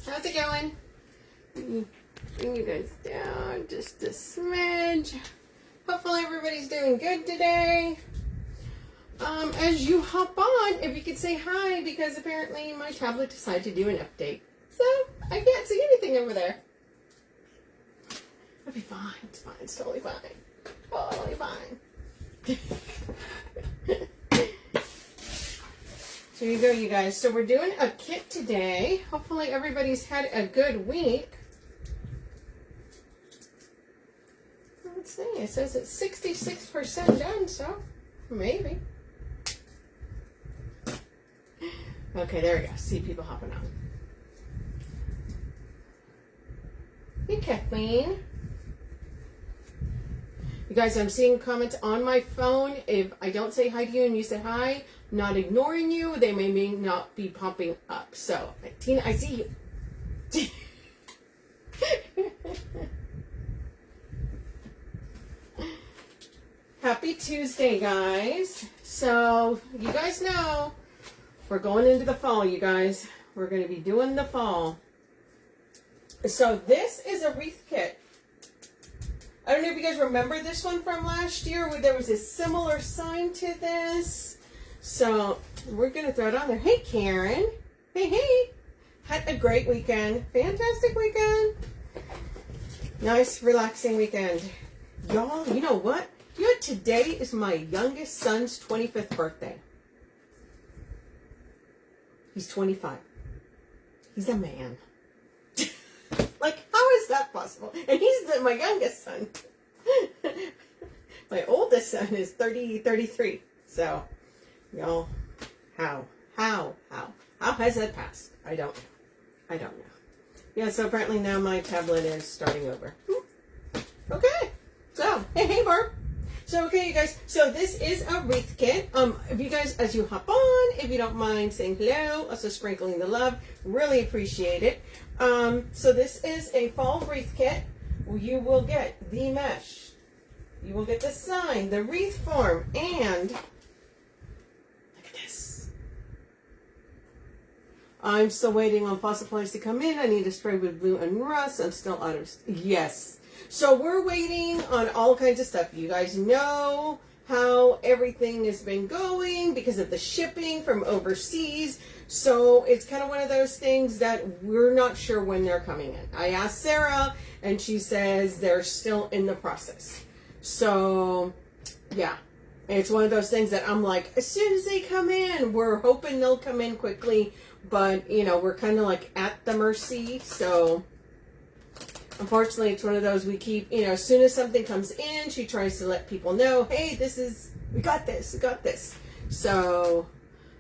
How's it going? Bring you guys down just a smidge. Hopefully everybody's doing good today. As you hop on, if you could say hi, because apparently my tablet decided to do an update. So I can't see anything over there. It'll be fine. It's fine. It's totally fine. Totally fine. So here you go, you guys. So we're doing a kit today. Hopefully everybody's had a good week. Let's see. It says it's 66% done, so maybe. Okay, there we go. See people hopping on. Hey, Kathleen. You guys, I'm seeing comments on my phone. If I don't say hi to you and you say hi, not ignoring you, they may not be popping up. So, Tina, I see you. Happy Tuesday, guys. So, you guys know, we're going into the fall, you guys. We're going to be doing the fall. So, this is a wreath kit. I don't know if you guys remember this one from last year where there was a similar sign to this. So we're going to throw it on there. Hey, Karen. Hey, hey. Had a great weekend. Fantastic weekend. Nice, relaxing weekend. Y'all, you know what? You know, today is my youngest son's 25th birthday. He's 25. He's a man. Like, how is that possible? And he's my youngest son. My oldest son is 33. So, y'all, how has that passed? I don't know. Yeah, so apparently now my tablet is starting over. Okay. So, hey, Barb. So, okay, you guys. So, this is a wreath kit. If you guys, as you hop on, if you don't mind saying hello, also sprinkling the love, really appreciate it. So this is a fall wreath kit. You will get the mesh. You will get the sign, the wreath form, and look at this. I'm still waiting on fossil supplies to come in. I need to spray with blue and rust. I'm still out of, yes. So we're waiting on all kinds of stuff. You guys know how everything has been going because of the shipping from overseas. So it's kind of one of those things that we're not sure when they're coming in. I asked Sarah and she says they're still in the process. So yeah, it's one of those things that I'm like, as soon as they come in, we're hoping they'll come in quickly, but you know, we're kind of like at the mercy. So unfortunately, it's one of those we keep, you know, as soon as something comes in, she tries to let people know, hey, we got this. So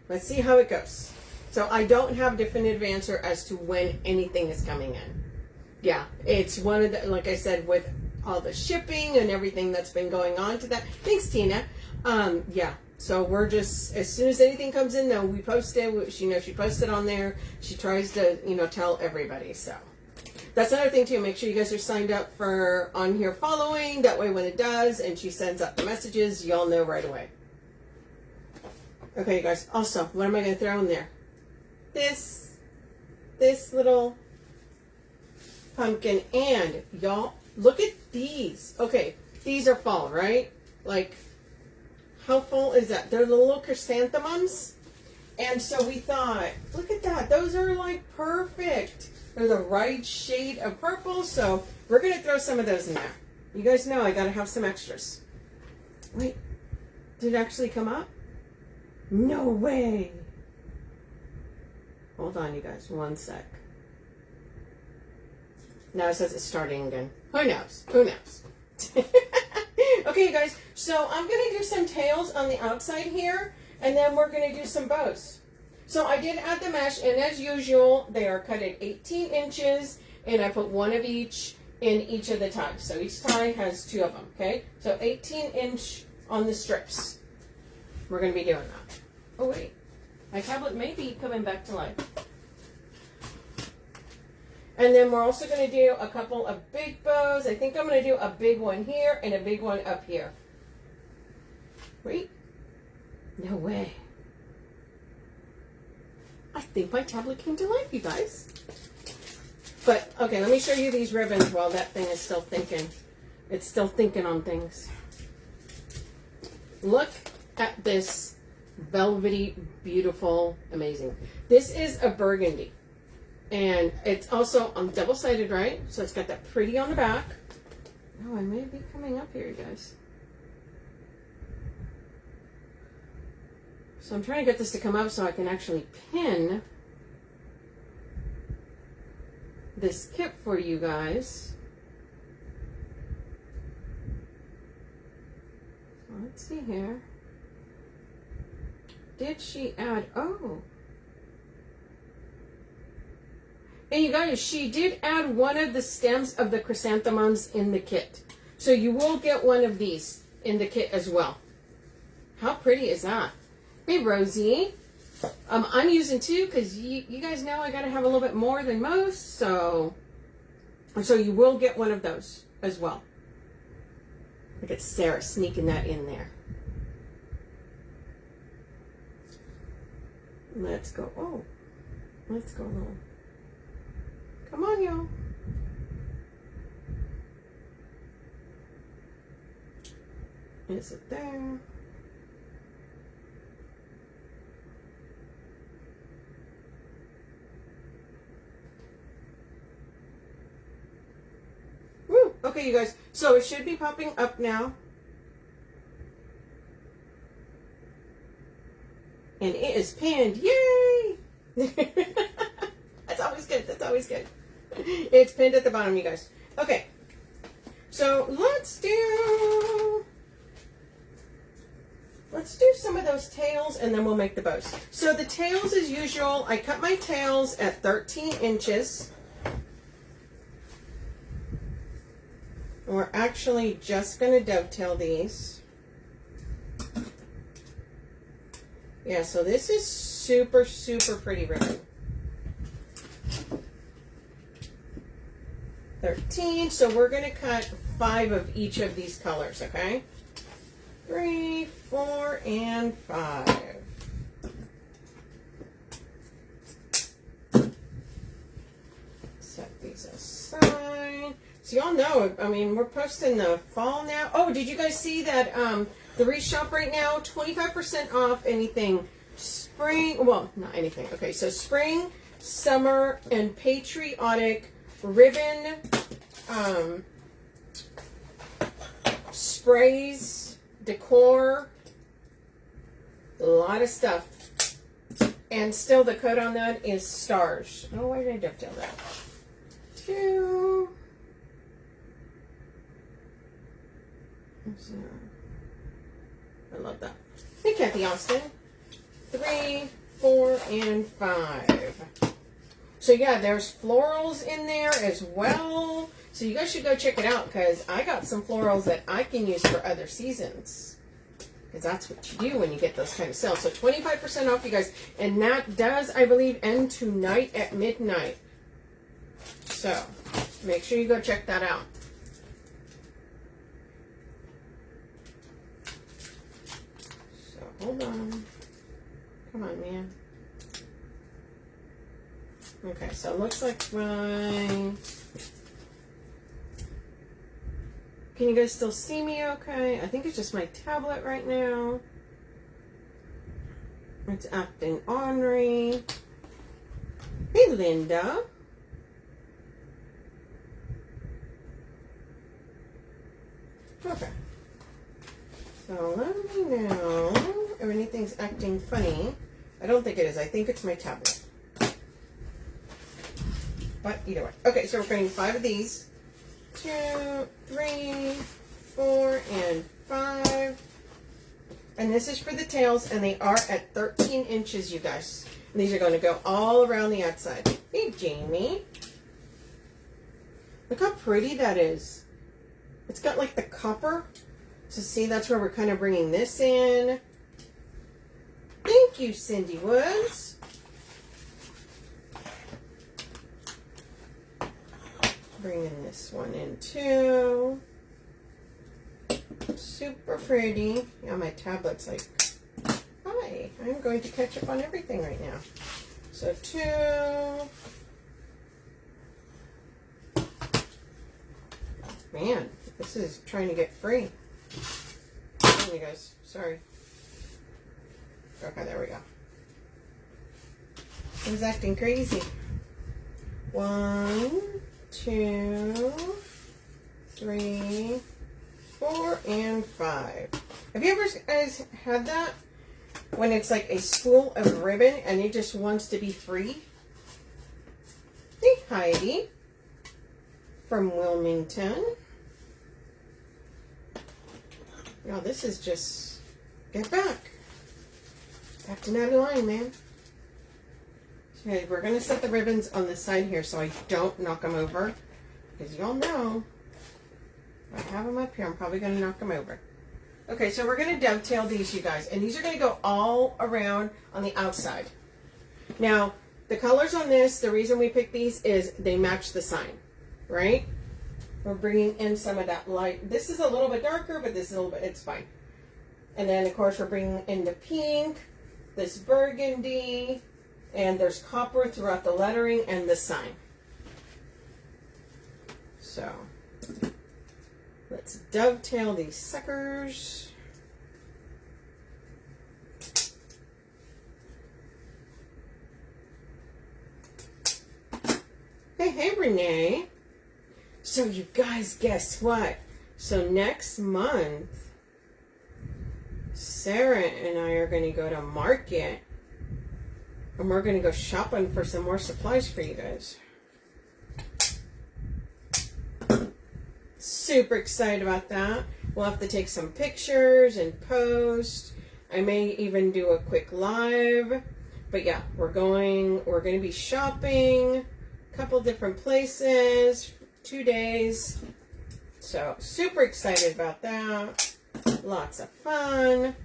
let's see how it goes. So I don't have a definitive answer as to when anything is coming in. Yeah, it's one of the, like I said, with all the shipping and everything that's been going on to that. Thanks, Tina. Yeah, so we're just, as soon as anything comes in, though, we post it. You know, she posts it on there. She tries to, you know, tell everybody. So that's another thing, too. Make sure you guys are signed up for on here following. That way when it does and she sends out the messages, y'all know right away. Okay, you guys. Also, what am I going to throw in there? This little pumpkin, and y'all look at these. Okay, these are fall, right? Like, how fall is that? They're the little chrysanthemums, and so we thought, look at that, those are like perfect. They're the right shade of purple, so we're gonna throw some of those in there. You guys know I gotta have some extras. Wait, did it actually come up? No way. Hold on, you guys. One sec. Now it says it's starting again. Who knows? Who knows? Okay, you guys. So I'm going to do some tails on the outside here, and then we're going to do some bows. So I did add the mesh, and as usual, they are cut at 18 inches, and I put one of each in each of the ties. So each tie has two of them, okay? So 18-inch on the strips. We're going to be doing that. Oh, wait. My tablet may be coming back to life. And then we're also going to do a couple of big bows. I think I'm going to do a big one here and a big one up here. Wait. No way. I think my tablet came to life, you guys. But, okay, let me show you these ribbons while that thing is still thinking. It's still thinking on things. Look at this velvety, beautiful, amazing. This is a burgundy. And it's also double-sided, right? So it's got that pretty on the back. Oh, I may be coming up here, you guys. So I'm trying to get this to come up so I can actually pin this kit for you guys. So let's see here. Did she add, oh. And you guys, she did add one of the stems of the chrysanthemums in the kit. So you will get one of these in the kit as well. How pretty is that? Hey, Rosie. I'm using two because you guys know I got to have a little bit more than most. So you will get one of those as well. Look at Sarah sneaking that in there. Let's go. Oh, let's go low. Come on, y'all. Is it there? Woo! Okay, you guys. So it should be popping up now. And it is pinned. Yay! That's always good. That's always good. It's pinned at the bottom, you guys. Okay. So let's do some of those tails and then we'll make the bows. So the tails as usual, I cut my tails at 13 inches. We're actually just going to dovetail these. Yeah, so this is super, super pretty ribbon. 13, so we're going to cut 5 of each of these colors, okay? 3, 4, and 5. Set these aside. So y'all know, I mean, we're posting the fall now. Oh, did you guys see that the Wreath Shop right now, 25% off anything spring, well, not anything. Okay, so spring, summer, and patriotic ribbon sprays, decor, a lot of stuff. And still the code on that is stars. Oh, why did I dovetail that? 2. I love that. Hey, Kathy Austin. 3, 4, and 5. So yeah, there's florals in there as well. So you guys should go check it out because I got some florals that I can use for other seasons. Because that's what you do when you get those kind of sales. So 25% off, you guys. And that does, I believe, end tonight at midnight. So make sure you go check that out. So hold on. Come on, man. Okay, so it looks like my... Can you guys still see me okay? I think it's just my tablet right now. It's acting ornery. Hey, Linda. Okay. So let me know if anything's acting funny. I don't think it is. I think it's my tablet. But either way. Okay, so we're putting 5 of these. 2, 3, 4, and 5. And this is for the tails, and they are at 13 inches, you guys. And these are going to go all around the outside. Hey, Jamie. Look how pretty that is. It's got like the copper. So see, that's where we're kind of bringing this in. Thank you, Cindy Woods. Bringing this one in too. Super pretty. Yeah, my tablet's like, hi, I'm going to catch up on everything right now. So 2, Man, this is trying to get free. There you guys. Sorry. Okay, there we go. It was acting crazy. 1, 2, 3, 4, and 5. Have you ever guys had that? When it's like a spool of ribbon and it just wants to be free? Hey, Heidi from Wilmington. No, this is just, get back. Back to natty line, man. Okay, we're going to set the ribbons on the side here so I don't knock them over. Because y'all know, if I have them up here, I'm probably going to knock them over. Okay, so we're going to dovetail these, you guys. And these are going to go all around on the outside. Now, the colors on this, the reason we picked these is they match the sign, right? We're bringing in some of that light. This is a little bit darker, but this is a little bit, it's fine. And then, of course, we're bringing in the pink, this burgundy, and there's copper throughout the lettering and the sign. So, let's dovetail these suckers. Hey, Renee. So you guys, guess what? So next month, Sarah and I are going to go to market. And we're going to go shopping for some more supplies for you guys. Super excited about that. We'll have to take some pictures and post. I may even do a quick live. But yeah, we're going to be shopping a couple different places, 2 days. So super excited about that. Lots of fun.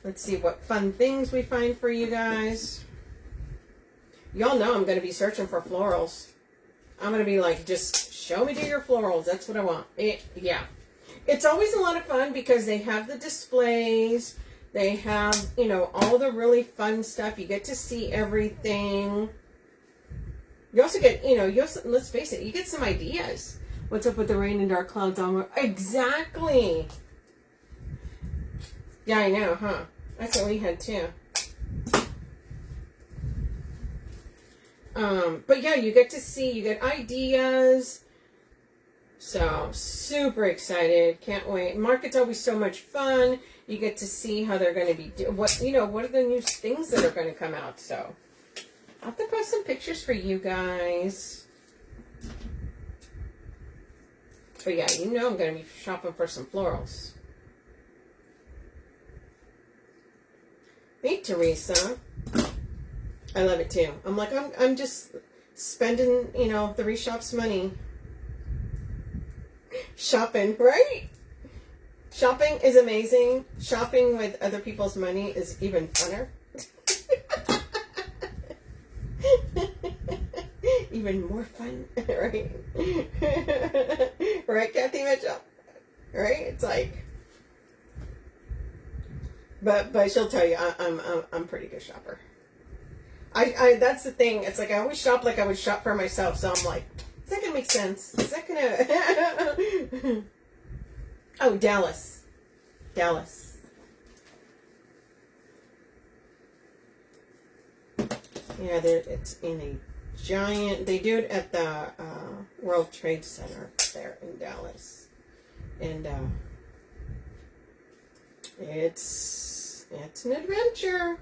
Let's see what fun things we find for you guys. Y'all know I'm going to be searching for florals. I'm going to be like, just show me to your florals. That's what I want. Yeah. It's always a lot of fun because they have the displays. They have, you know, all the really fun stuff. You get to see everything. You also get, you know, let's face it, you get some ideas. What's up with the rain and dark clouds on? Exactly. Yeah, I know, huh? That's what we had too. But yeah, you get to see, you get ideas. So, super excited. Can't wait. Market's always so much fun. You get to see how they're going to be, what are the new things that are going to come out. So, I'll have to post some pictures for you guys. But yeah, you know I'm going to be shopping for some florals. Hey, Teresa. I love it too. I'm like, I'm just spending, you know, the Wreath Shop's money. Shopping, right? Shopping is amazing. Shopping with other people's money is even funner. Even more fun, right? Right, Kathy Mitchell? Right? It's like, but she'll tell you, I'm a pretty good shopper. I that's the thing. It's like I always shop like I would shop for myself. So I'm like, is that gonna make sense? Is that gonna? Oh, Dallas. Yeah, it's in a giant. They do it at the World Trade Center there in Dallas, and it's an adventure.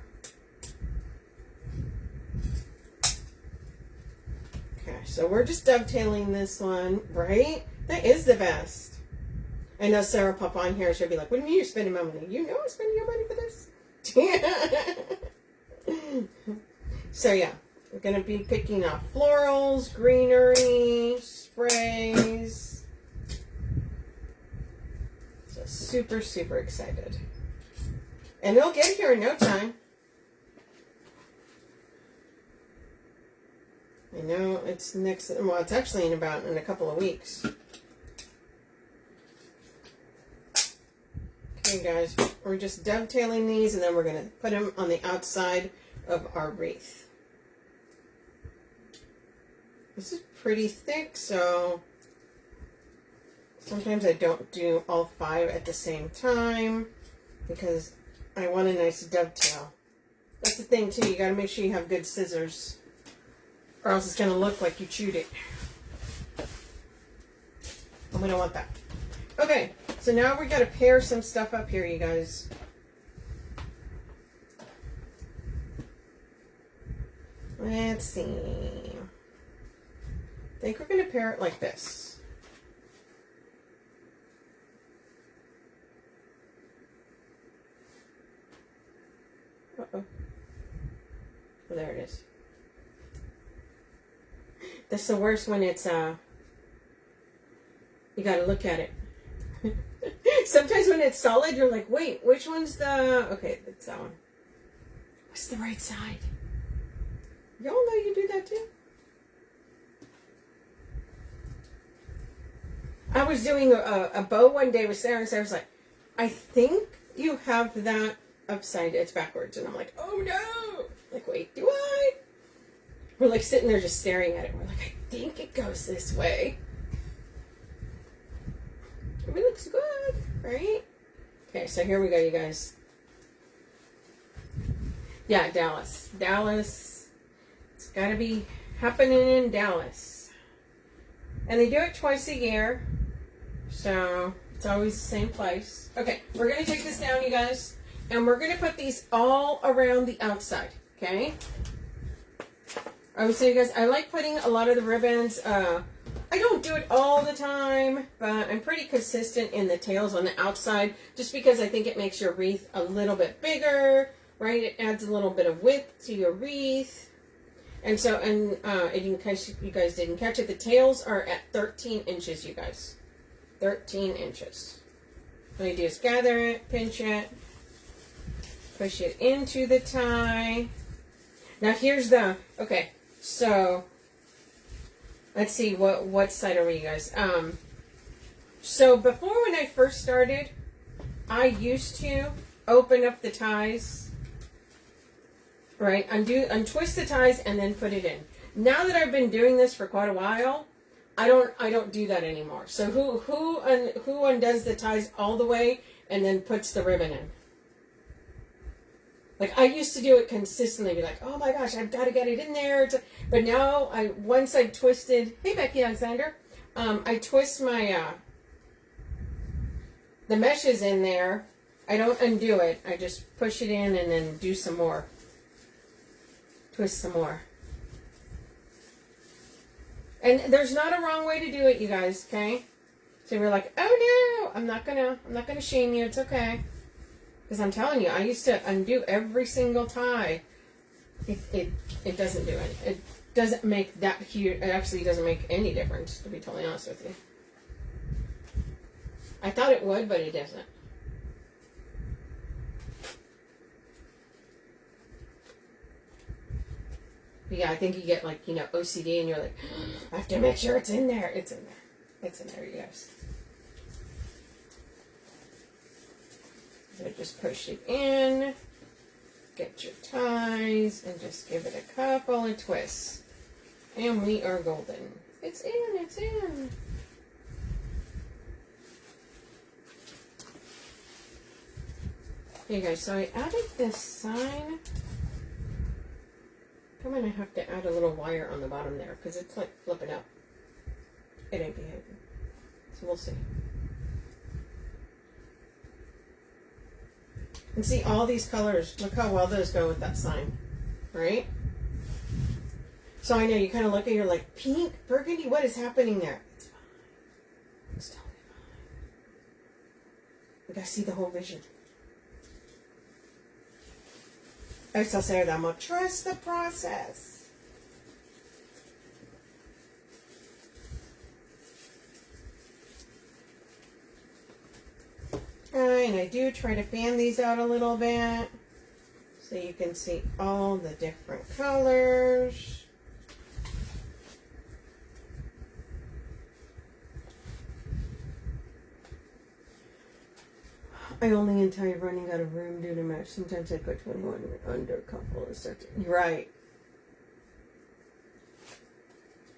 Okay, so we're just dovetailing this one, right? That is the best. I know Sarah pop on here, she'll be like, what do you mean you're spending my money? You know I'm spending your money for this? So yeah, we're going to be picking out florals, greenery, sprays. So super, super excited. And they'll get here in no time. I know it's next, well, it's actually in a couple of weeks. Okay, guys, we're just dovetailing these, and then we're going to put them on the outside of our wreath. This is pretty thick, so Sometimes I don't do all 5 at the same time because I want a nice dovetail. That's the thing too, you gotta make sure you have good scissors or else it's gonna look like you chewed it. And we don't want that. Okay, so now we gotta pair some stuff up here, you guys. Let's see. I think we're gonna pair it like this. Uh-oh. Oh, there it is. That's the worst when it's, you gotta look at it. Sometimes when it's solid, you're like, wait, which one's the, okay, it's that one. What's the right side? Y'all know you do that too? I was doing a bow one day with Sarah, and Sarah's like, I think you have that upside, it's backwards. And I'm like, oh no! Like, wait, do I? We're like sitting there just staring at it. We're like, I think it goes this way. It looks good, right? Okay, so here we go, you guys. Yeah, Dallas. Dallas. It's got to be happening in Dallas. And they do it twice a year. So it's always the same place. Okay, we're going to take this down, you guys. And we're going to put these all around the outside. Okay? I would say, you guys, I like putting a lot of the ribbons. I don't do it all the time, but I'm pretty consistent in the tails on the outside just because I think it makes your wreath a little bit bigger, right? It adds a little bit of width to your wreath. And so, in case you guys didn't catch it, the tails are at 13 inches, you guys. 13 inches. All you do is gather it, pinch it, push it into the tie. Now here's the, okay, so let's see, what side are we, you guys? So before, when I first started, I used to open up the ties, right? Untwist the ties and then put it in. Now that I've been doing this for quite a while, I don't do that anymore. So who undoes the ties all the way and then puts the ribbon in? Like, I used to do it consistently, be like, oh my gosh, I've got to get it in there. But now, once I've twisted, hey Becky Alexander, I twist my, the meshes in there. I don't undo it. I just push it in and then do some more. Twist some more. And there's not a wrong way to do it, you guys, okay? So you're like, oh no, I'm not gonna shame you, it's okay. Because I'm telling you, I used to undo every single tie. It doesn't do it. It doesn't make that huge. It actually doesn't make any difference, to be totally honest with you. I thought it would, but it doesn't. But yeah, I think you get like, OCD and you're like, I have to make sure it's in there. It's in there. It's in there, you guys. So just push it in, get your ties, and just give it a couple of twists. And we are golden. It's in, it's in. Okay guys, so I added this sign. I'm going to have to add a little wire on the bottom there, because it's like flipping out. It ain't behaving. So we'll see. And see all these colors. Look how well those go with that sign, right? So I know you kind of look at it, you're like, pink, burgundy, what is happening there? It's fine. It's totally fine. We gotta see the whole vision. I still say that I'm gonna trust the process. And I do try to fan these out a little bit so you can see all the different colors. I only untie running out of room due to match. Sometimes I put 21 under a couple and start to, you're right.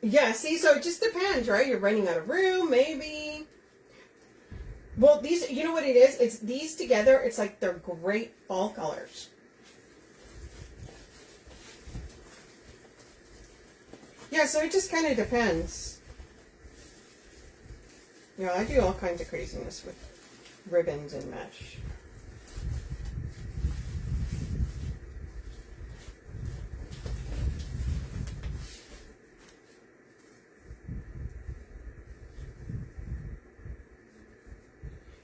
Yeah, see, so it just depends, right? You're running out of room, maybe. Well, these, you know what it is? It's these together. It's like they're great fall colors. Yeah, so it just kind of depends. Yeah, I do all kinds of craziness with ribbons and mesh.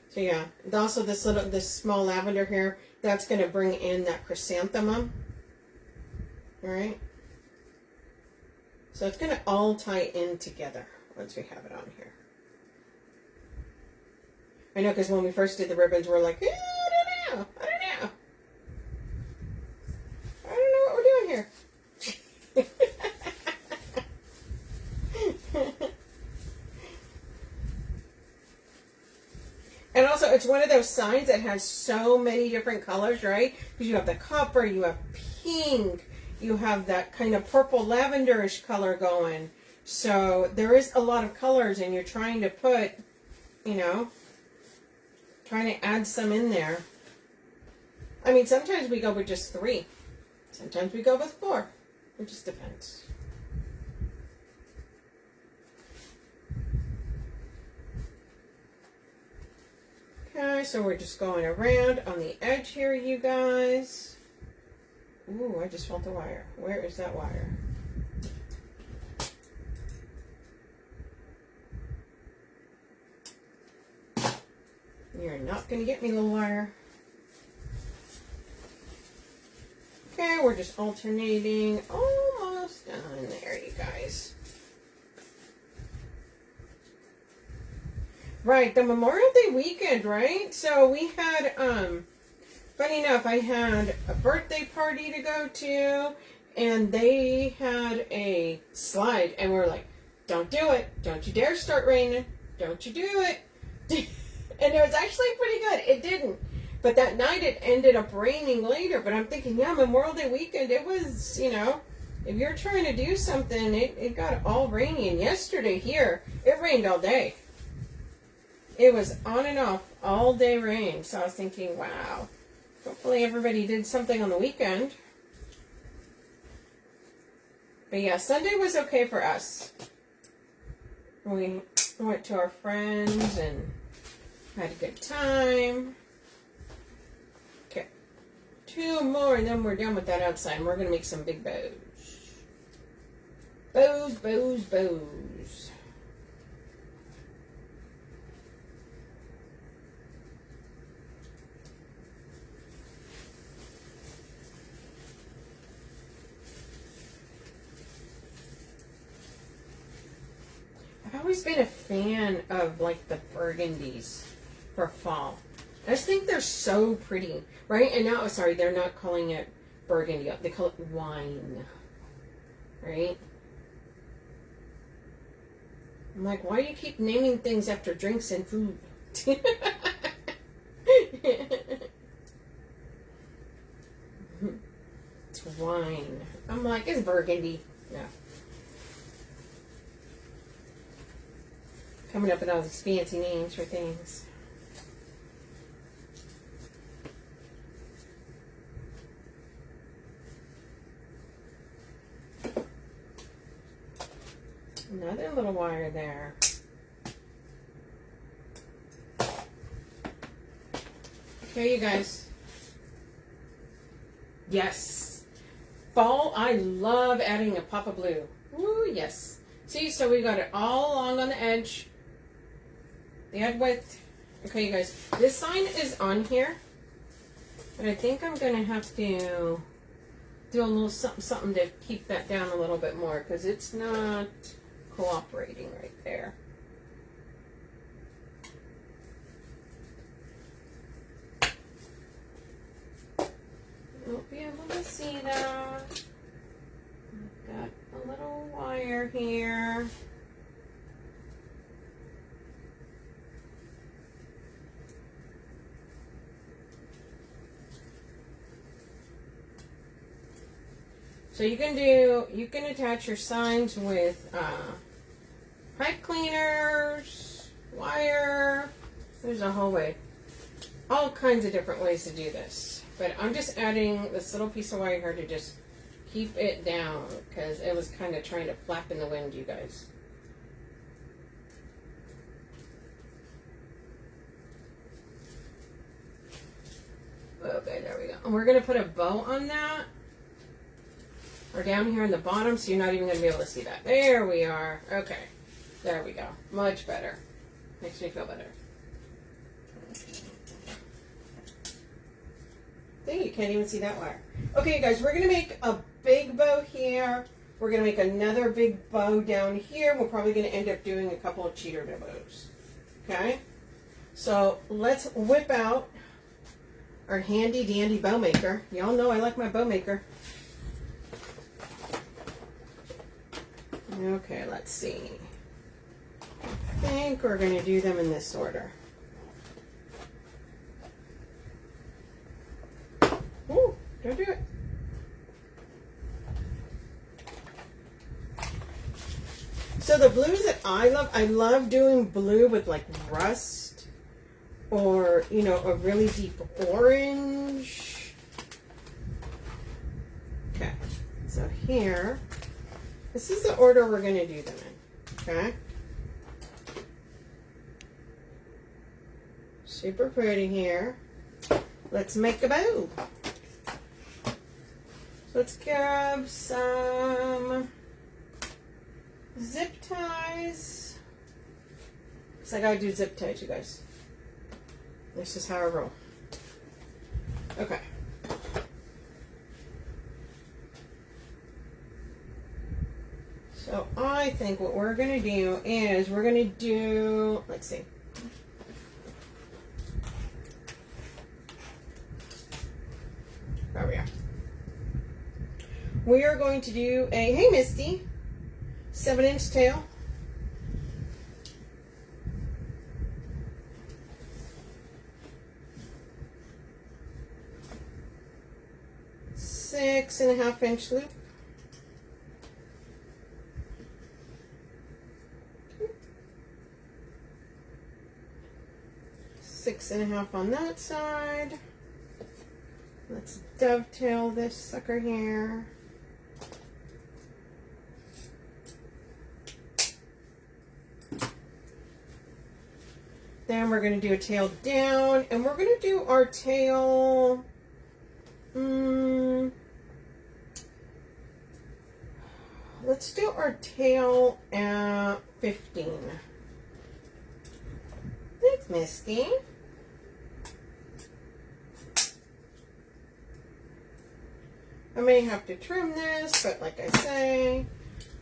So yeah, also this small lavender here, that's going to bring in that chrysanthemum. All right. So it's going to all tie in together once we have it on here. I know, because when we first did the ribbons, we're like, I don't know. I don't know what we're doing here. And also, it's one of those signs that has so many different colors, right? Because you have the copper, you have pink, you have that kind of purple lavenderish color going. So there is a lot of colors, and you're trying to put, you know, trying to add some in there. I mean, sometimes we go with just 3. Sometimes we go with 4. It just depends. Okay, so we're just going around on the edge here, you guys. Ooh, I just felt the wire. Where is that wire? You're not going to get me, little wire. Okay, we're just alternating. Almost done there, you guys. Right, the Memorial Day weekend, right? So we had, funny enough, I had a birthday party to go to, and they had a slide, and we're like, don't do it. Don't you dare start raining. Don't you do it. And it was actually pretty good. It didn't. But that night it ended up raining later. But I'm thinking, yeah, Memorial Day weekend, it was, you know, if you're trying to do something, it got all rainy. And yesterday here, it rained all day. It was on and off all day rain. So I was thinking, wow, hopefully everybody did something on the weekend. But yeah, Sunday was okay for us. We went to our friends and had a good time. Okay, 2 more and then we're done with that outside. And we're going to make some big bows. Bows, bows, bows. I've always been a fan of like the burgundies for fall. I just think they're so pretty, right? And now, sorry, they're not calling it burgundy. They call it wine, right? I'm like, why do you keep naming things after drinks and food? It's wine. I'm like, it's burgundy. Yeah. Coming up with all these fancy names for things. Another little wire there. Okay, you guys. Yes. Fall, I love adding a pop of blue. Ooh, yes. See, so we got it all along on the edge. The edge width. Okay, you guys. This sign is on here. But I think I'm going to have to do a little something to keep that down a little bit more. Because it's not cooperating right there. Won't be able to see that. I've got a little wire here. So you can attach your signs with pipe cleaners, wire, There's a whole way. All kinds of different ways to do this. But I'm just adding this little piece of wire here to just keep it down because it was kind of trying to flap in the wind, you guys. Okay, there we go. And we're going to put a bow on that. Or down here in the bottom, so you're not even going to be able to see that. There we are. Okay. There we go. Much better. Makes me feel better. See, you can't even see that wire. Okay, guys, we're going to make a big bow here. We're going to make another big bow down here. We're probably going to end up doing a couple of cheater bows. Okay? So let's whip out our handy dandy bow maker. Y'all know I like my bow maker. Okay, let's see. I think we're going to do them in this order. Ooh, don't do it. So the blues that I love doing blue with like rust or, you know, a really deep orange. Okay, so here, this is the order we're going to do them in, okay? Super pretty here. Let's make a bow. Let's grab some zip ties. Because I gotta do zip ties, you guys. This is how I roll. Okay. So I think what we're gonna do is we're gonna do, let's see. There we are. We are going to do a, hey Misty, 7-inch tail. Six and a half inch loop. Six and a half on that side. Let's dovetail this sucker here. Then we're going to do a tail down, and we're going to do our tail, let's do our tail at 15. Thanks, Misty. I may have to trim this, but like I say,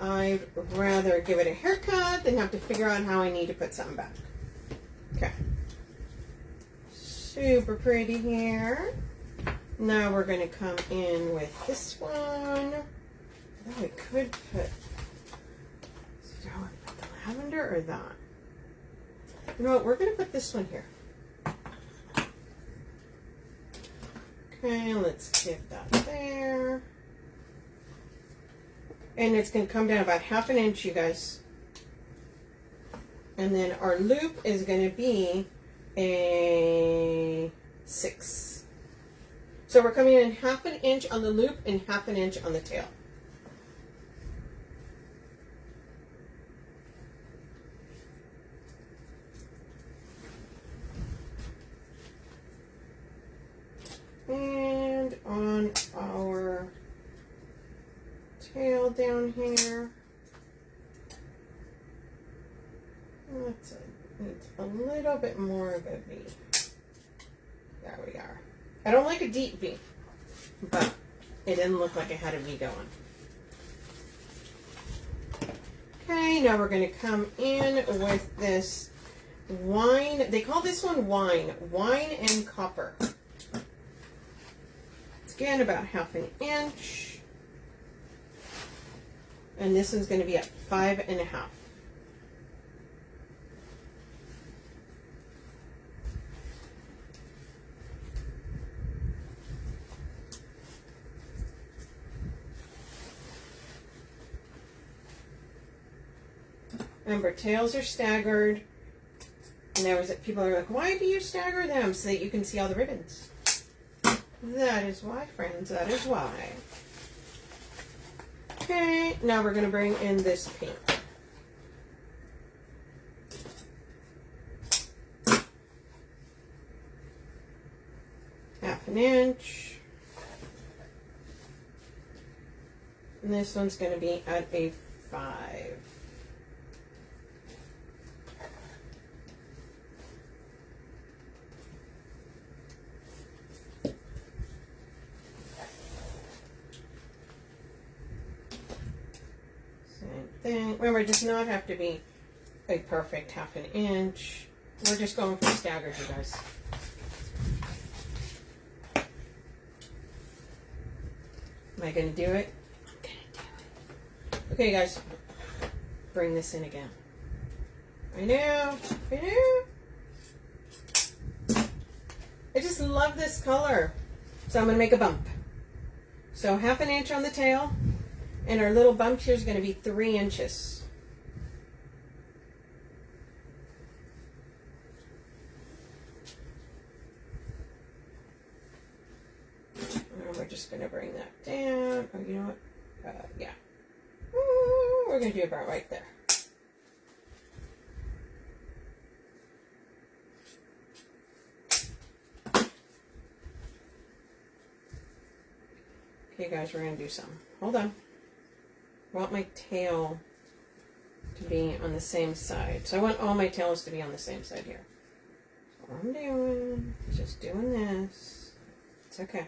I'd rather give it a haircut than have to figure out how I need to put something back. Okay. Super pretty here. Now we're going to come in with this one. Oh, we could put, do I want to put the lavender or that? You know what? We're going to put this one here. Okay, let's get that there. And it's going to come down about 1/2 inch, you guys. And then our loop is going to be a 6. So we're coming in 1/2 inch on the loop and 1/2 inch on the tail. And on our tail down here, needs a little bit more of a V. There we are. I don't like a deep V, but it didn't look like it had a V going. Okay, now we're going to come in with this wine. They call this one wine and copper. It's again about 1/2 inch. And this one's going to be at 5.5. Remember, tails are staggered. And there was people are like, why do you stagger them? So that you can see all the ribbons. That is why, friends. That is why. Okay, now we're going to bring in this pink. Half an inch. And this one's going to be at a 5. Same thing. Remember, it does not have to be a perfect half an inch. We're just going for staggers, you guys. Am I going to do it? I'm going to do it. Okay, guys. Bring this in again. I know. I just love this color. So I'm going to make a bump. So half an inch on the tail. And our little bump here is going to be 3 inches. And we're just going to bring that down. Oh, you know what? Yeah. We're going to do about right there. Okay, guys, we're going to do some. Hold on. I want my tail to be on the same side. So I want all my tails to be on the same side here. That's all I'm doing. Just doing this. It's okay.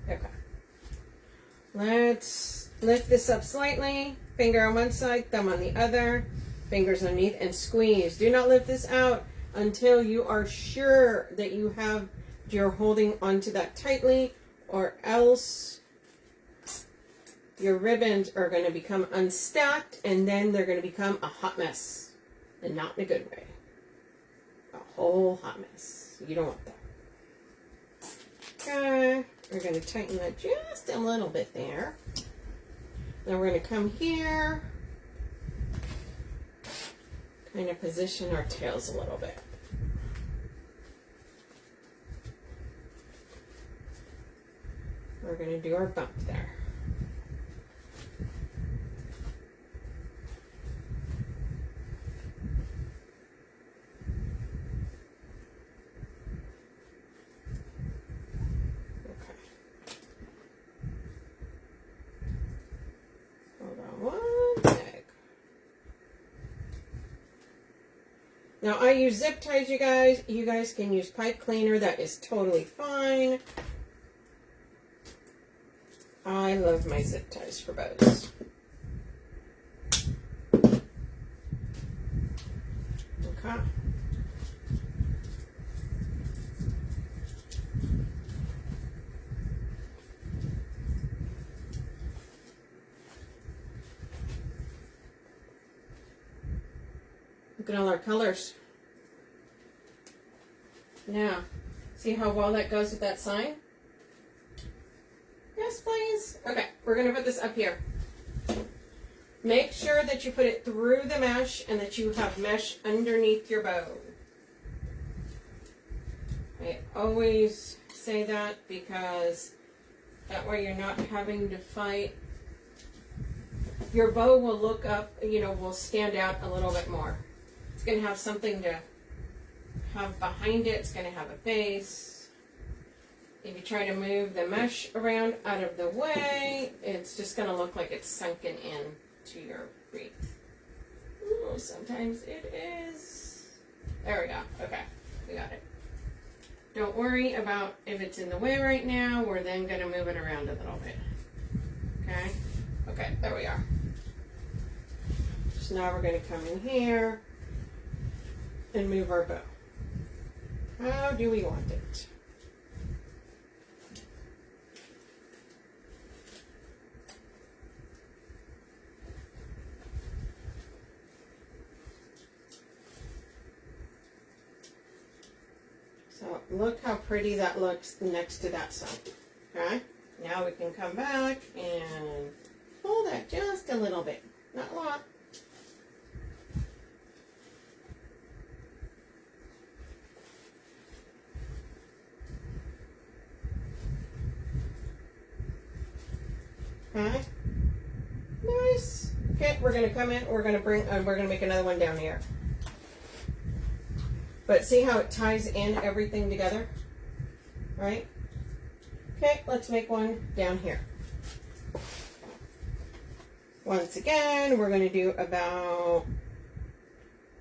Okay. Let's lift this up slightly. Finger on one side, thumb on the other. Fingers underneath and squeeze. Do not lift this out until you are sure that you're holding onto that tightly, or else your ribbons are going to become unstacked and then they're going to become a hot mess. And not in a good way. A whole hot mess. You don't want that. Okay. We're going to tighten that just a little bit there. Now we're going to come here. Kind of position our tails a little bit. We're going to do our bump there. Now, I use zip ties, you guys. You guys can use pipe cleaner. That is totally fine. I love my zip ties for bows. Okay. Look at all our colors. Now, see how well that goes with that sign? Yes, please. Okay, we're going to put this up here. Make sure that you put it through the mesh and that you have mesh underneath your bow. I always say that because that way you're not having to fight. Your bow will look up, will stand out a little bit more. It's going to have something to have behind it. It's going to have a face. If you try to move the mesh around out of the way, it's just going to look like it's sunken in to your wreath. Ooh, sometimes it is. There we go. Okay, we got it. Don't worry about if it's in the way right now. We're then going to move it around a little bit. Okay? Okay, there we are. So now we're going to come in here and move our bow. How do we want it? So look how pretty that looks next to that sign. Okay? Now we can come back and pull that just a little bit. Not a lot. Okay. Nice. Okay, we're gonna come in. We're gonna make another one down here. But see how it ties in everything together, right? Okay, let's make one down here. Once again, we're going to do about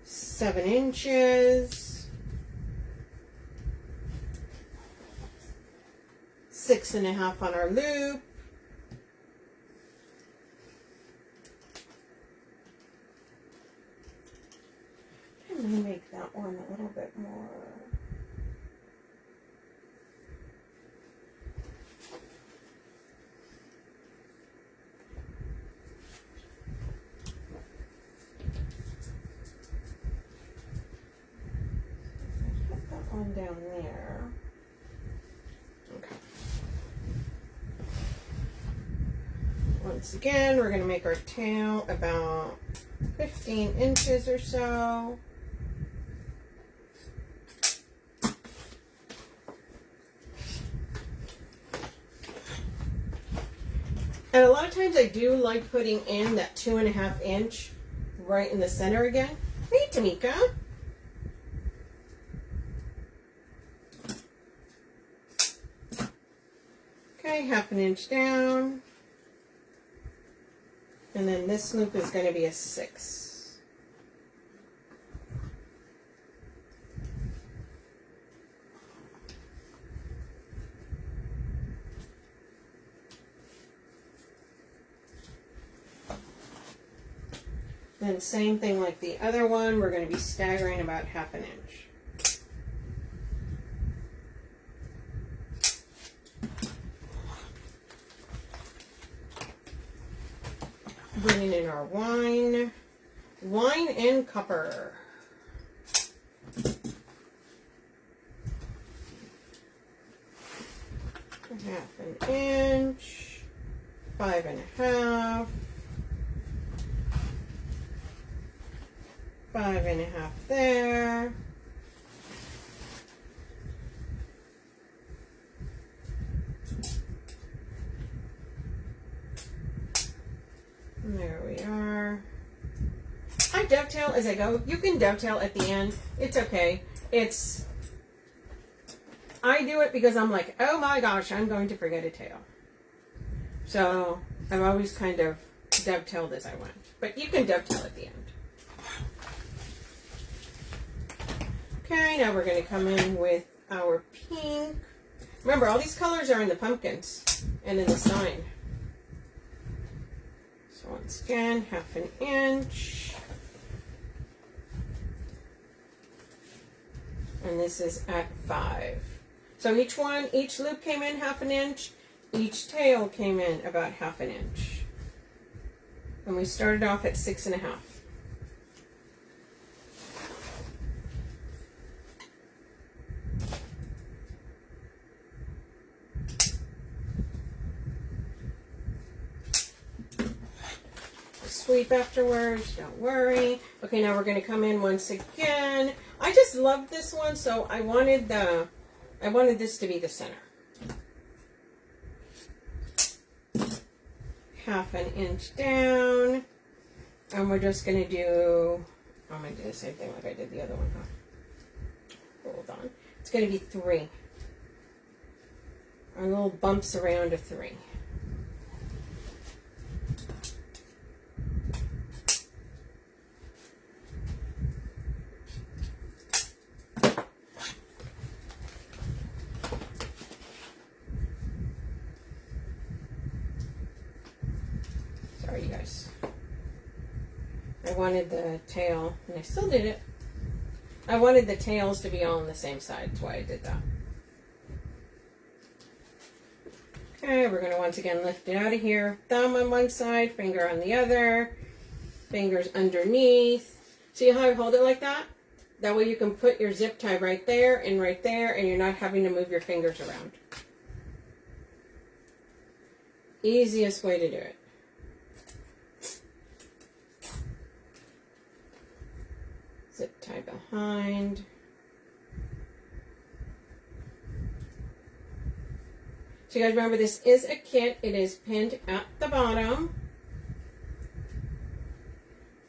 7 inches, 6.5 on our loop. I'm going to make that one a little bit more. Put that one down there. Okay. Once again, we're going to make our tail about 15 inches or so. And a lot of times I do like putting in that 2.5 inch right in the center again. Hey, Tamika. Okay, 1/2 inch down. And then this loop is going to be a 6. Then same thing like the other one, we're going to be staggering about 1/2 inch. Bringing in our wine and copper. Half an inch, 5.5. 5.5 there. And there we are. I dovetail as I go. You can dovetail at the end. It's okay. I do it because I'm like, oh my gosh, I'm going to forget a tail. So I've always kind of dovetailed as I went. But you can dovetail at the end. Okay, now we're going to come in with our pink. Remember, all these colors are in the pumpkins and in the sign. So once again, 1/2 inch. And this is at 5. So each loop came in 1/2 inch. Each tail came in about 1/2 inch. And we started off at 6.5. Sweep afterwards, don't worry. Okay, now we're going to come in once again. I just love this one, so I wanted this to be the center. 1/2 inch down, and we're just going to do, I'm going to do the same thing like I did the other one, huh? Hold on. It's going to be 3. Our little bumps around a 3. Sorry, you guys. I wanted the tail, and I still did it. I wanted the tails to be all on the same side. That's why I did that. Okay, we're going to once again lift it out of here. Thumb on one side, finger on the other, fingers underneath. See how I hold it like that? That way you can put your zip tie right there, and you're not having to move your fingers around. Easiest way to do it. Zip tie behind. So you guys remember, this is a kit. It is pinned at the bottom.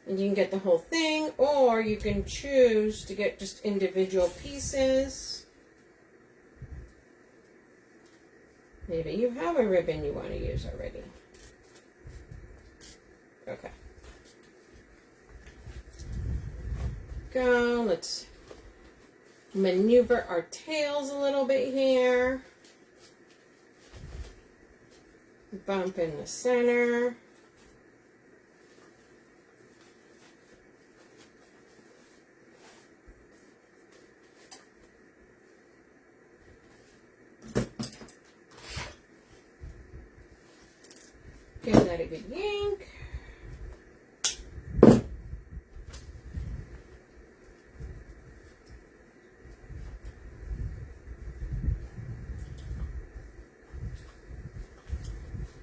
And you can get the whole thing, or you can choose to get just individual pieces. Maybe you have a ribbon you want to use already. Okay. Go. Let's maneuver our tails a little bit here. Bump in the center. Give that a good yank.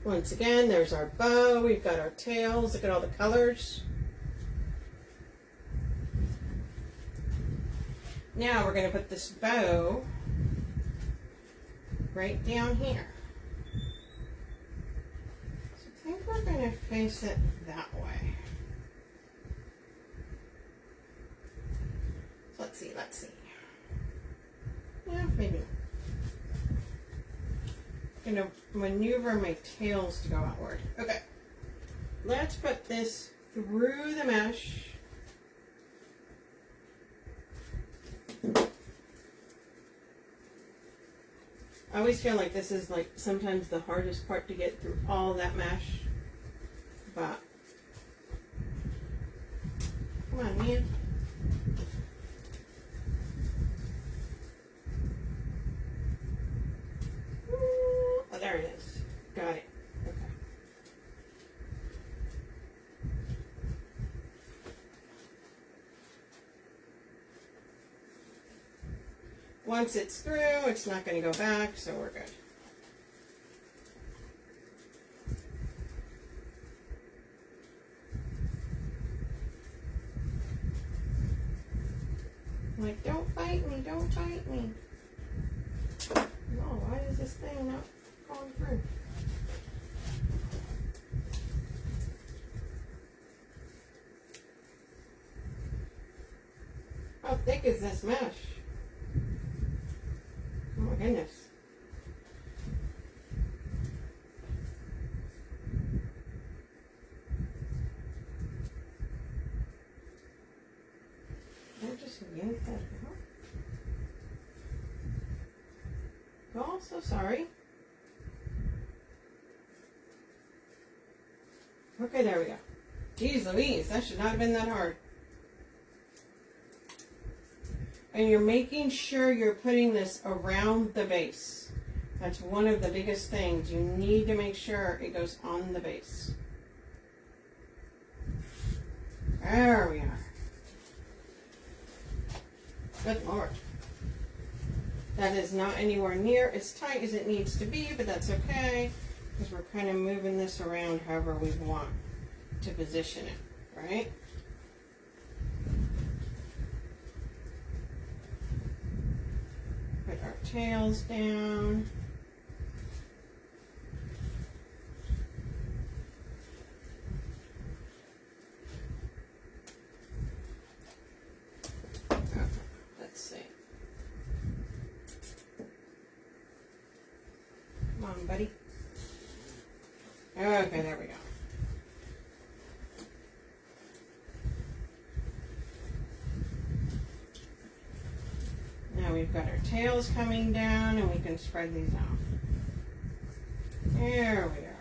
Once again, there's our bow. We've got our tails. Look at all the colors. Now we're going to put this bow right down here. So I think we're going to face it that way. So let's see, let's see. Yeah, maybe not. I'm going to maneuver my tails to go outward. Okay. Let's put this through the mesh. I always feel like this is like sometimes the hardest part to get through all that mesh. But come on, man. Oh, there it is. Got it. Okay. Once it's through, it's not going to go back, so we're good. I'm like, don't bite me, don't bite me. No, why is this thing not going through? How thick is this mesh? Oh my goodness. Did I just yank that out? Oh, so sorry. Okay, there we go. Jeez Louise, that should not have been that hard. And you're making sure you're putting this around the base. That's one of the biggest things. You need to make sure it goes on the base. There we are. Good Lord. That is not anywhere near as tight as it needs to be, but that's okay, because we're kind of moving this around however we want to position it, right? Put our tails down. Okay, let's see. Come on, buddy. Okay, there we go. Now we've got our tails coming down and we can spread these out. There we are.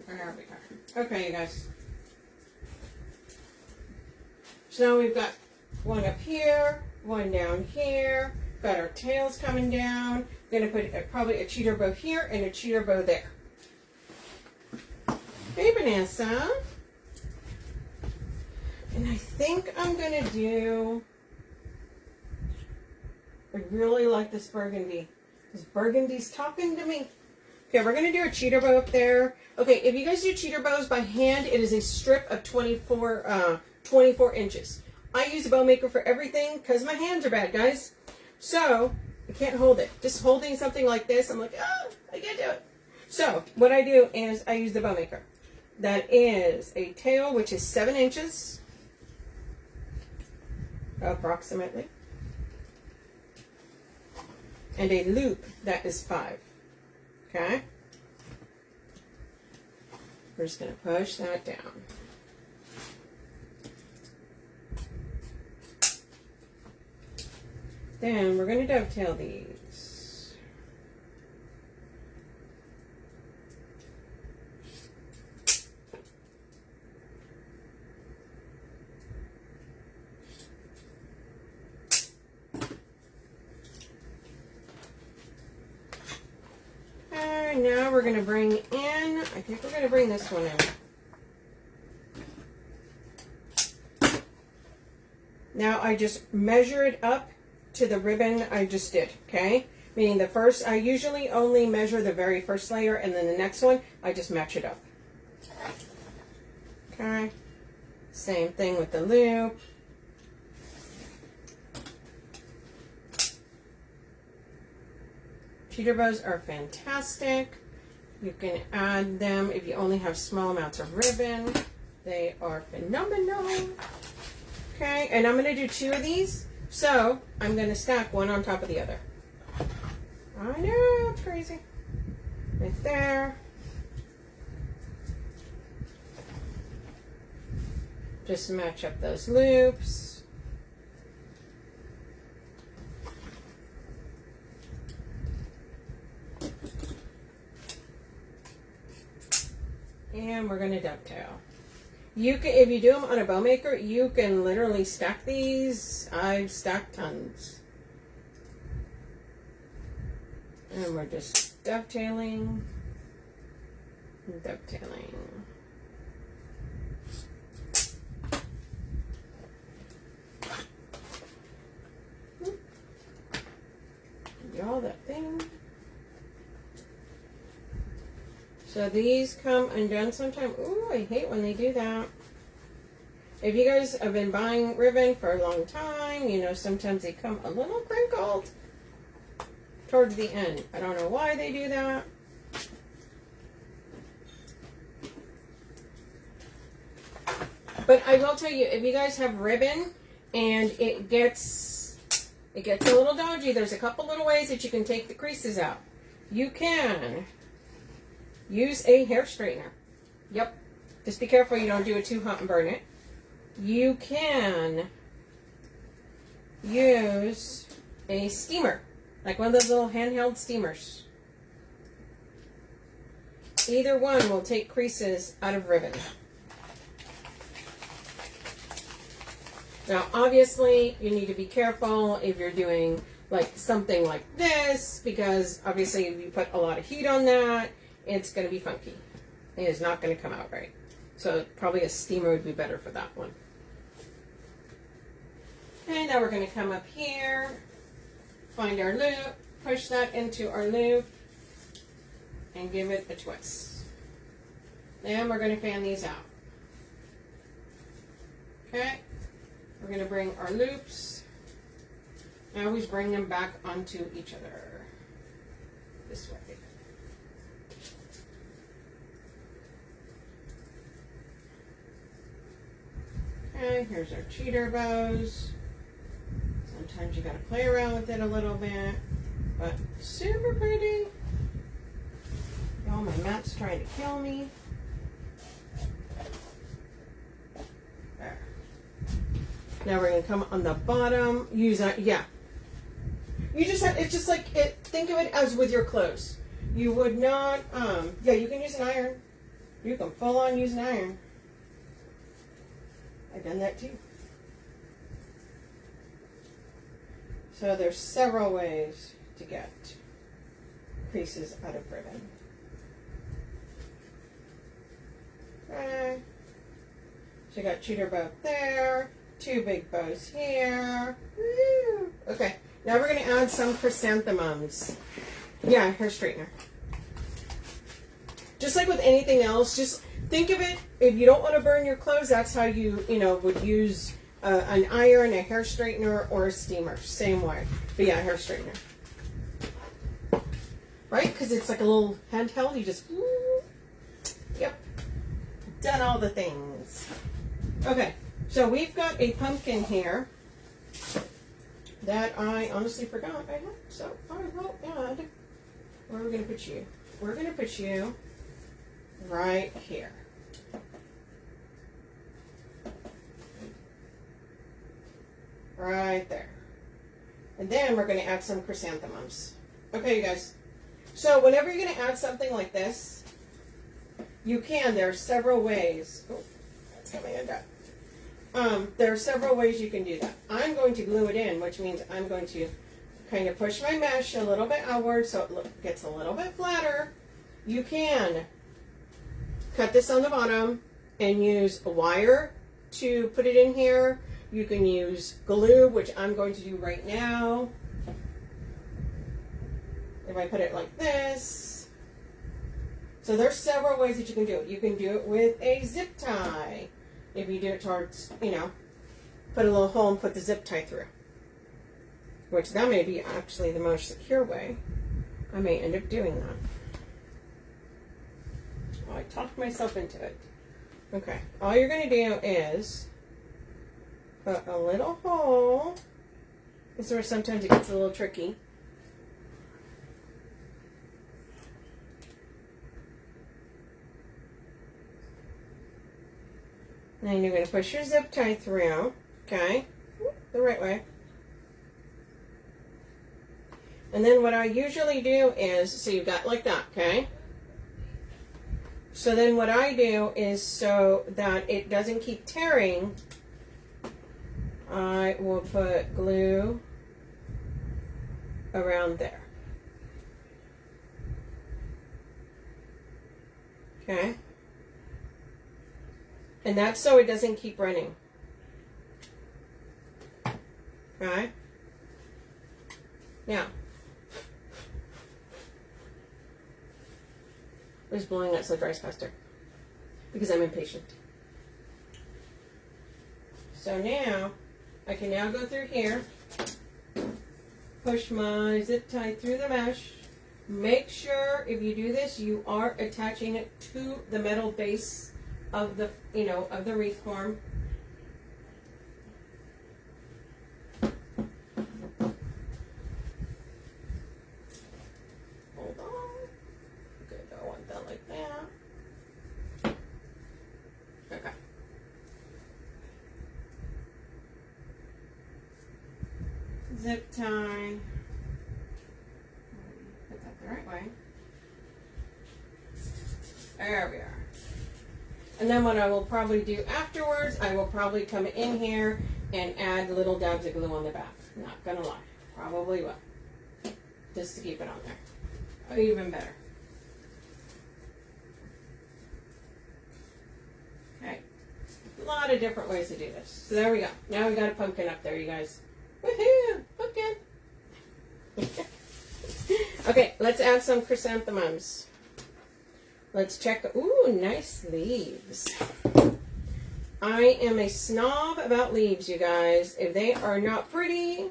There we are. Okay, you guys. So now we've got one up here, one down here. Got our tails coming down. We're going to put probably a cheater bow here and a cheater bow there. Hey, Vanessa. And I think I'm going to do, I really like this burgundy. This burgundy's talking to me. Okay, we're going to do a cheater bow up there. Okay, if you guys do cheater bows by hand, it is a strip of 24 inches. I use a bow maker for everything because my hands are bad, guys. So, I can't hold it. Just holding something like this, I'm like, oh, I can't do it. So, what I do is I use the bow maker. That is a tail, which is 7 inches, approximately. And a loop that is 5. Okay? We're just going to push that down. Then we're going to dovetail these. And now we're going to bring in, I think we're going to bring this one in. Now I just measure it up to the ribbon I just did, okay? Meaning the first, I usually only measure the very first layer, and then the next one, I just match it up. Okay? Same thing with the loop. Cheater bows are fantastic. You can add them if you only have small amounts of ribbon. They are phenomenal. Okay, and I'm going to do 2 of these. So, I'm going to stack one on top of the other. I know, it's crazy. Right there. Just match up those loops. And we're going to dovetail. You can, if you do them on a bow maker, you can literally stack these. I've stacked tons. And we're just dovetailing. Dovetailing. Do all that thing. So these come undone sometime. Ooh, I hate when they do that. If you guys have been buying ribbon for a long time, you know sometimes they come a little crinkled towards the end. I don't know why they do that. But I will tell you, if you guys have ribbon and it gets a little dodgy, there's a couple little ways that you can take the creases out. You can use a hair straightener. Yep. Just be careful you don't do it too hot and burn it. You can use a steamer, like one of those little handheld steamers. Either one will take creases out of ribbon. Now, obviously, you need to be careful if you're doing like something like this, because obviously if you put a lot of heat on that, it's going to be funky. It is not going to come out right. So probably a steamer would be better for that one. And now we're going to come up here, find our loop, push that into our loop, and give it a twist. Then we're going to fan these out. Okay, we're going to bring our loops. I always bring them back onto each other this way. Okay, here's our cheater bows. Sometimes you gotta play around with it a little bit, but super pretty. Y'all, my map's trying to kill me. There. Now we're gonna come on the bottom. Use that, yeah. You just have, it's just like it. Think of it as with your clothes. You would not, yeah, you can use an iron. You can full on use an iron. I've done that too. So there's several ways to get creases out of ribbon. Okay. So I got cheater bow there, 2 big bows here. Woo. Okay, now we're going to add some chrysanthemums. Yeah, hair straightener. Just like with anything else, just think of it, if you don't want to burn your clothes, that's how you would use an iron, a hair straightener, or a steamer. Same way. But yeah, hair straightener. Right? Because it's like a little handheld. You just, yep. Done all the things. Okay. So we've got a pumpkin here that I honestly forgot I had. So I will add. Where are we going to put you? We're going to put you right here. Right there. And then we're going to add some chrysanthemums. Okay, you guys. So whenever you're going to add something like this, you can. There are several ways. Oh, that's coming undone. There are several ways you can do that. I'm going to glue it in, which means I'm going to kind of push my mesh a little bit outward so it gets a little bit flatter. You can cut this on the bottom and use a wire to put it in here. You can use glue, which I'm going to do right now. If I put it like this. So there's several ways that you can do it. You can do it with a zip tie. If you do it towards, put a little hole and put the zip tie through. Which that may be actually the most secure way. I may end up doing that. Well, I talked myself into it. Okay, all you're going to do is put a little hole. This is where sometimes it gets a little tricky. And then you're going to push your zip tie through, okay, the right way. And then what I usually do is, so you've got like that, okay? So then what I do is, so that it doesn't keep tearing, I will put glue around there. Okay? And that's so it doesn't keep running. Okay? Now, I'm just blowing out so it dries faster because I'm impatient. So now, I can now go through here, push my zip tie through the mesh. Make sure if you do this, you are attaching it to the metal base of the, of the wreath form. Hold on. Okay, I want that like that. Okay. Zip tie. Put that the right way. There we are. And then what I will probably do afterwards, I will probably come in here and add little dabs of glue on the back. Not gonna lie, probably will. Just to keep it on there. Oh, even better. Okay. A lot of different ways to do this. So there we go. Now we got a pumpkin up there, you guys. Woohoo! Pumpkin! Okay, let's add some chrysanthemums. Let's check. Ooh, nice leaves. I am a snob about leaves, you guys. If they are not pretty,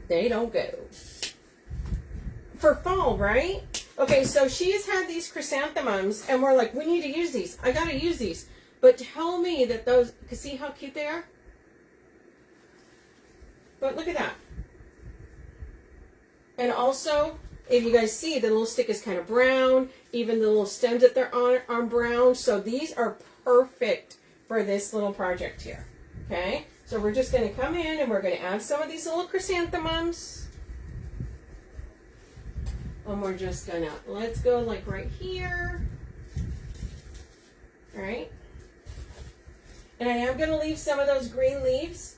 they don't go. For fall, right? Okay, so she's had these chrysanthemums, and we're like, we need to use these. I gotta use these. But tell me that those, cause see how cute they are? But look at that. And also, if you guys see, the little stick is kind of brown. Even the little stems that they're on are brown. So these are perfect for this little project here. Okay? So we're just going to come in and we're going to add some of these little chrysanthemums. And we're just going to, let's go like right here. All right? And I am going to leave some of those green leaves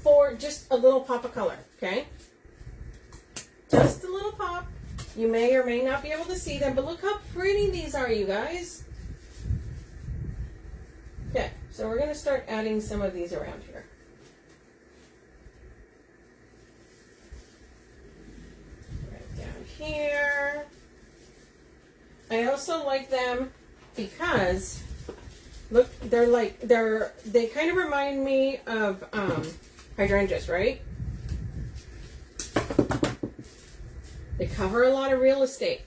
for just a little pop of color. Okay? Just a little pop. You may or may not be able to see them, but look how pretty these are, you guys. Okay, So we're going to start adding some of these around here. Right down here. I also like them because, look, they kind of remind me of hydrangeas, right? They cover a lot of real estate.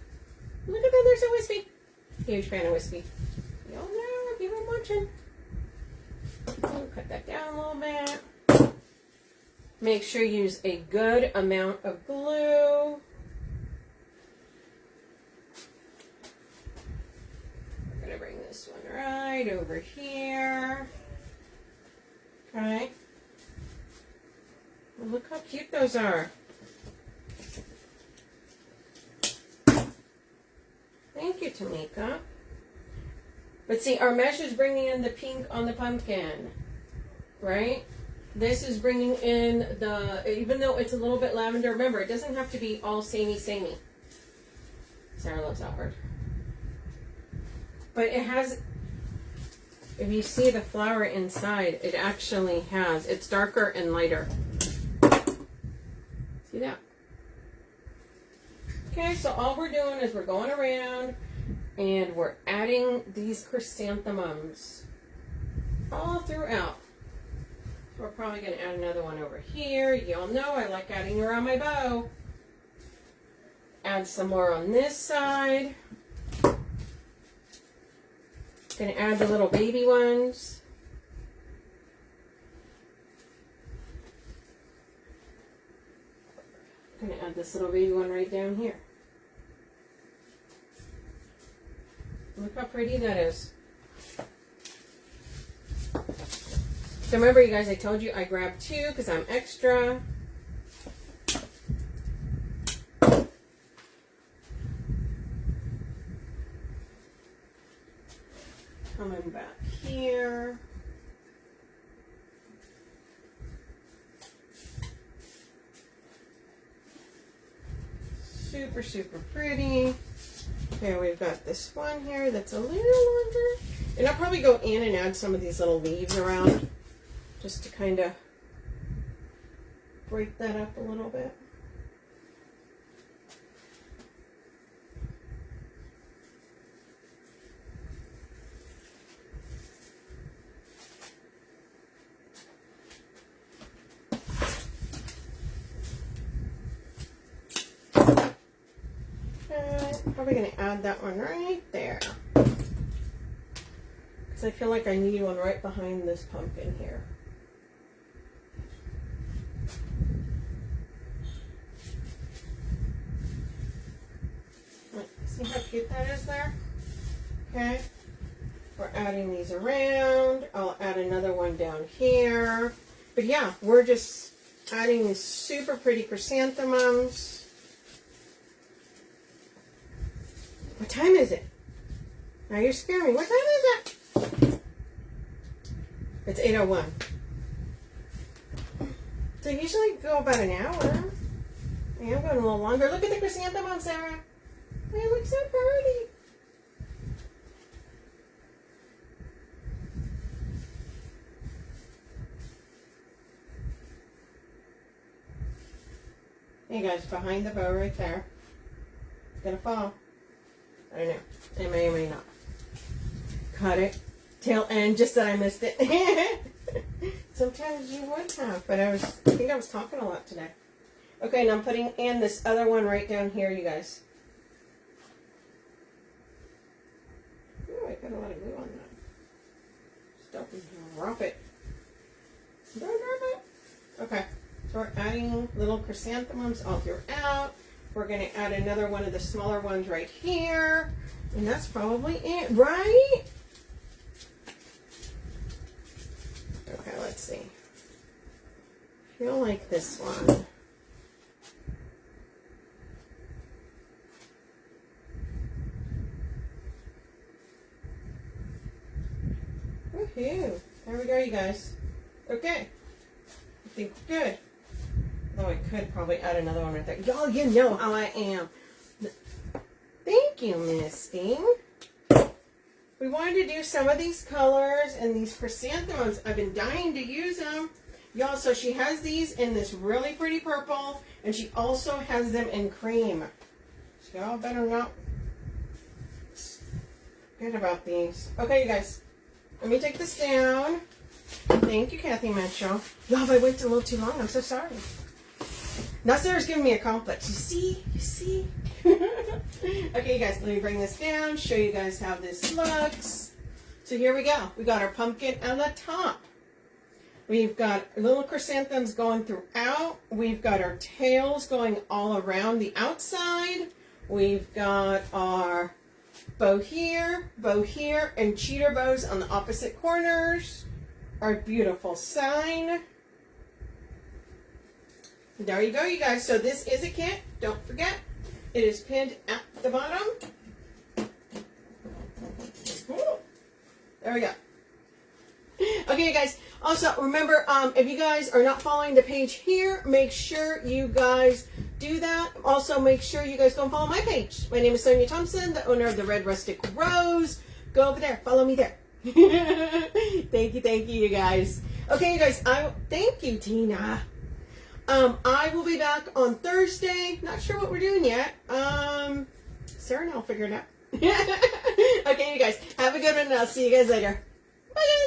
Look at that, there's a wispy. Huge fan of wispy. Y'all know if you've been watching. I'll cut that down a little bit. Make sure you use a good amount of glue. We're going to bring this one right over here. Okay. Well, look how cute those are. Thank you, Tamika. But see, our mesh is bringing in the pink on the pumpkin, right? This is bringing in the, even though it's a little bit lavender, remember, it doesn't have to be all samey. Sarah loves that word. But it has, if you see the flower inside, it actually has, it's darker and lighter. See that? Okay, so all we're doing is we're going around and we're adding these chrysanthemums all throughout. So we're probably going to add another one over here. Y'all know I like adding around my bow. Add some more on this side. Going to add the little baby ones. I'm going to add this little baby one right down here. Look how pretty that is. So remember, you guys, I told you I grabbed 2 because I'm extra. Coming back here. Super, super pretty. Okay, we've got this one here that's a little longer. And I'll probably go in and add some of these little leaves around just to kind of break that up a little bit. Probably going to add that one right there. Because I feel like I need one right behind this pumpkin here. See how cute that is there? Okay. We're adding these around. I'll add another one down here. But yeah, we're just adding these super pretty chrysanthemums. What time is it? Now you're scaring me. What time is it? It's 8:01. So usually go about an hour. I am going a little longer. Look at the chrysanthemum, Sarah. They look so pretty. Hey guys, behind the bow right there. It's gonna fall. I don't know. It may or may not. Cut it. Tail end, just that I missed it. Sometimes you would have, but I think I was talking a lot today. Okay, and I'm putting in this other one right down here, you guys. Ooh, I got a lot of glue on that. Stop and drop it. Don't drop it. Okay, so we're adding little chrysanthemums all throughout. We're going to add another one of the smaller ones right here. And that's probably it, right? Okay, let's see. I feel like this one. Woohoo. There we go, you guys. Okay. I think we're good. Though I could probably add another one right there. Y'all, you know how I am. Thank you, Misty. we wanted to do some of these colors and these chrysanthemums. I've been dying to use them. Y'all, so she has these in this really pretty purple, and she also has them in cream. So y'all better not forget about these. Okay, you guys, let me take this down. Thank you, Kathy Mitchell. Y'all, if I waited a little too long, I'm so sorry. Now Sarah's giving me a complex. You see? You see? Okay, you guys, let me bring this down, show you guys how this looks. So here we go. We got our pumpkin on the top. We've got little chrysanthemums going throughout. We've got our tails going all around the outside. We've got our bow here, and cheater bows on the opposite corners. Our beautiful sign. There you go, you guys. So this is a kit. Don't forget, it is pinned at the bottom. Ooh, there we go. Okay, you guys. Also, remember, if you guys are not following the page here, make sure you guys do that. Also, make sure you guys go and follow my page. My name is Sonia Thompson, the owner of the Red Rustic Rose. Go over there. Follow me there. Thank you, you guys. Okay, you guys. Thank you, Tina. I will be back on Thursday. Not sure what we're doing yet. Sarah and I'll figure it out. Okay, you guys. Have a good one, and I'll see you guys later. Bye, guys.